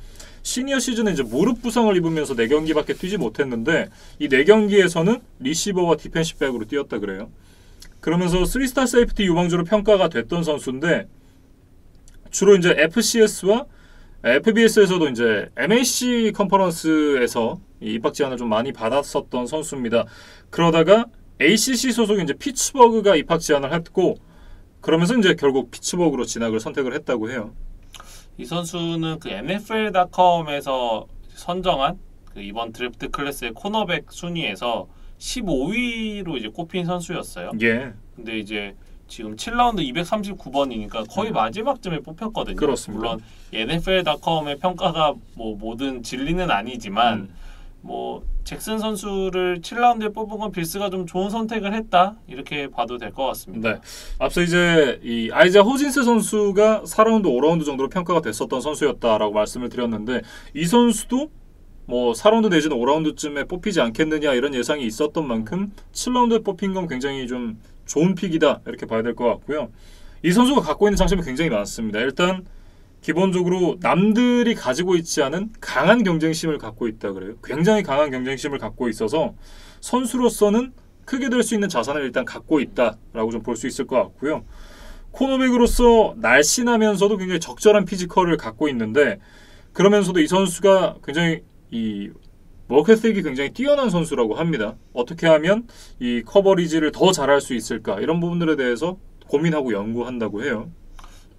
시니어 시즌에 이제 무릎 부상을 입으면서 4경기밖에 뛰지 못했는데 이 4경기에서는 리시버와 디펜시브 백으로 뛰었다 그래요. 그러면서 3스타 세이프티 유망주로 평가가 됐던 선수인데 주로 이제 FCS와 FBS에서도 이제 MAC 컨퍼런스에서 입학 제안을 좀 많이 받았었던 선수입니다. 그러다가 ACC 소속 이제 피츠버그가 입학 제안을 했고 그러면서 이제 결국 피츠버그로 진학을 선택을 했다고 해요. 이 선수는 그 NFL.com에서 선정한 그 이번 드래프트 클래스의 코너백 순위에서 15위로 이제 꼽힌 선수였어요. 예. 근데 이제 지금 7라운드 239번이니까 거의 마지막쯤에 뽑혔거든요. 그렇습니다. 물론 NFL.com의 평가가 뭐 모든 진리는 아니지만 뭐 잭슨 선수를 7라운드에 뽑은 건 빌스가 좀 좋은 선택을 했다 이렇게 봐도 될 것 같습니다. 네. 앞서 이제 이 아이자 호진스 선수가 4라운드, 5라운드 정도로 평가가 됐었던 선수였다라고 말씀을 드렸는데 이 선수도 뭐 4라운드 내지는 5라운드쯤에 뽑히지 않겠느냐 이런 예상이 있었던 만큼 7라운드에 뽑힌 건 굉장히 좀 좋은 픽이다 이렇게 봐야 될 것 같고요. 이 선수가 갖고 있는 장점이 굉장히 많습니다. 일단 기본적으로 남들이 가지고 있지 않은 강한 경쟁심을 갖고 있다 그래요. 굉장히 강한 경쟁심을 갖고 있어서 선수로서는 크게 될 수 있는 자산을 일단 갖고 있다라고 좀 볼 수 있을 것 같고요. 코너백으로서 날씬하면서도 굉장히 적절한 피지컬을 갖고 있는데 그러면서도 이 선수가 굉장히 이 워크에틱이 굉장히 뛰어난 선수라고 합니다. 어떻게 하면 이 커버리지를 더 잘할 수 있을까 이런 부분들에 대해서 고민하고 연구한다고 해요.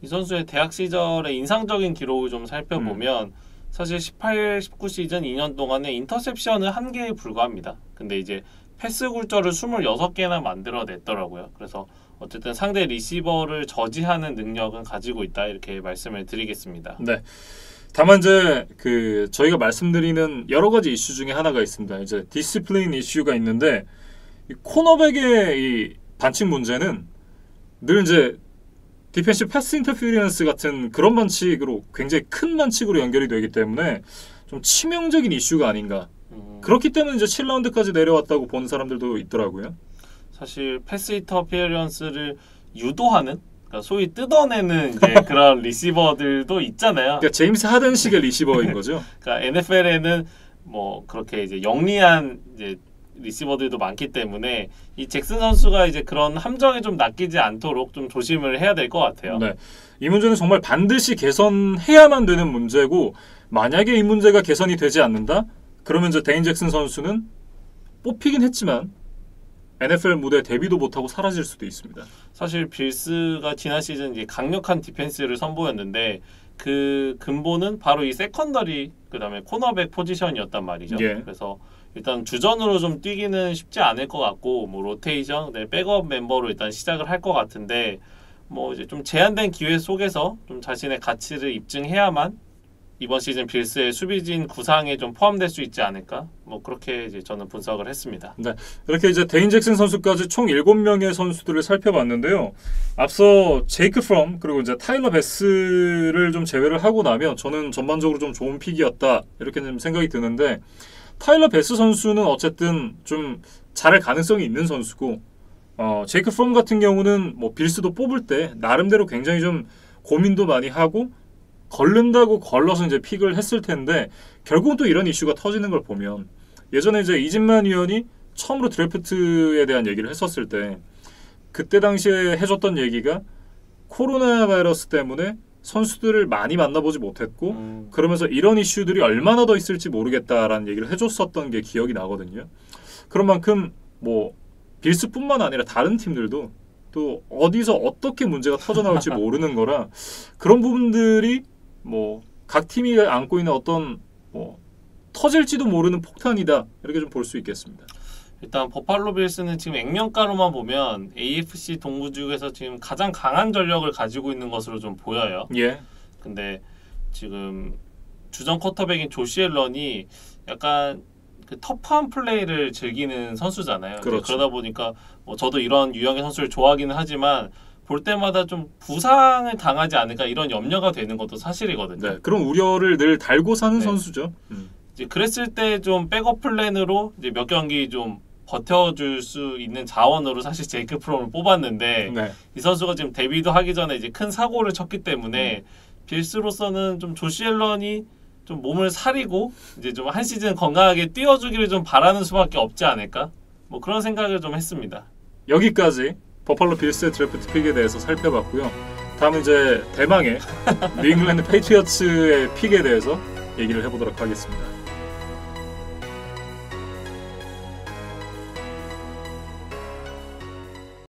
이 선수의 대학 시절의 인상적인 기록을 좀 살펴보면 사실 18, 19 시즌 2년 동안에 인터셉션은 1개에 불과합니다. 근데 이제 패스 굴절을 26개나 만들어냈더라고요. 그래서 어쨌든 상대 리시버를 저지하는 능력은 가지고 있다 이렇게 말씀을 드리겠습니다. 네. 다만 이제 그 저희가 말씀드리는 여러 가지 이슈 중에 하나가 있습니다. 이제 디시플린 이슈가 있는데 이 코너백의 이 반칙 문제는 늘 이제 디펜시브 패스 인터피리언스 같은 그런 반칙으로 굉장히 큰 반칙으로 연결이 되기 때문에 좀 치명적인 이슈가 아닌가. 그렇기 때문에 이제 7라운드까지 내려왔다고 보는 사람들도 있더라고요. 사실 패스 인터피리언스를 유도하는 그러니까 소위 뜯어내는 이제 그런 리시버들도 있잖아요. 그러니까 제임스 하든식의 리시버인 거죠. 그러니까 NFL에는 뭐 그렇게 이제 영리한 이제 리시버들도 많기 때문에 이 잭슨 선수가 이제 그런 함정에 좀 낚이지 않도록 좀 조심을 해야 될 것 같아요. 네, 이 문제는 정말 반드시 개선해야만 되는 문제고 만약에 이 문제가 개선이 되지 않는다? 그러면 이제 데인 잭슨 선수는 뽑히긴 했지만 NFL 무대에 데뷔도 못하고 사라질 수도 있습니다. 사실 빌스가 지난 시즌 이제 강력한 디펜스를 선보였는데 그 근본은 바로 이 세컨더리 그다음에 코너백 포지션이었단 말이죠. 예. 그래서 일단 주전으로 좀 뛰기는 쉽지 않을 것 같고 뭐 로테이션, 백업 멤버로 일단 시작을 할 것 같은데 뭐 이제 좀 제한된 기회 속에서 좀 자신의 가치를 입증해야만 이번 시즌 빌스의 수비진 구상에 좀 포함될 수 있지 않을까? 뭐 그렇게 이제 저는 분석을 했습니다. 네, 이렇게 이제 데인 잭슨 선수까지 총 7명의 선수들을 살펴봤는데요. 앞서 제이크 프롬 그리고 이제 타일러 베스를 좀 제외를 하고 나면 저는 전반적으로 좀 좋은 픽이었다 이렇게 좀 생각이 드는데 타일러 베스 선수는 어쨌든 좀 잘할 가능성이 있는 선수고 제이크 프롬 같은 경우는 뭐 빌스도 뽑을 때 나름대로 굉장히 좀 고민도 많이 하고 걸른다고 걸러서 이제 픽을 했을 텐데 결국은 또 이런 이슈가 터지는 걸 보면 예전에 이제 이진만 위원이 처음으로 드래프트에 대한 얘기를 했었을 때 그때 당시에 해줬던 얘기가 코로나 바이러스 때문에 선수들을 많이 만나보지 못했고 그러면서 이런 이슈들이 얼마나 더 있을지 모르겠다라는 얘기를 해줬었던 게 기억이 나거든요. 그런 만큼 뭐 빌스뿐만 아니라 다른 팀들도 또 어디서 어떻게 문제가 터져나올지 모르는 거라 그런 부분들이 뭐 각 팀이 안고 있는 어떤 뭐 터질지도 모르는 폭탄이다 이렇게 좀 볼 수 있겠습니다. 일단 버팔로 빌스는 지금 액면가로만 보면 AFC 동부지구에서 지금 가장 강한 전력을 가지고 있는 것으로 좀 보여요. 예. 근데 지금 주전 쿼터백인 조시 앨런이 약간 그 터프한 플레이를 즐기는 선수잖아요. 그렇죠. 그러다 보니까 뭐 저도 이런 유형의 선수를 좋아하기는 하지만 볼 때마다 좀 부상을 당하지 않을까 이런 염려가 되는 것도 사실이거든요. 네, 그런 우려를 늘 달고 사는 네. 선수죠. 이제 그랬을 때 좀 백업 플랜으로 이제 몇 경기 좀 버텨줄 수 있는 자원으로 사실 제이크 프롬을 뽑았는데 네. 이 선수가 지금 데뷔도 하기 전에 이제 큰 사고를 쳤기 때문에 빌스로서는 좀 조시 앨런이 좀 몸을 사리고 이제 좀 한 시즌 건강하게 뛰어주기를 좀 바라는 수밖에 없지 않을까? 뭐 그런 생각을 좀 했습니다. 여기까지 버팔로 빌스의 드래프트 픽에 대해서 살펴봤고요. 다음은 이제 대망의 뉴잉글랜드 페이트리어츠의 픽에 대해서 얘기를 해보도록 하겠습니다.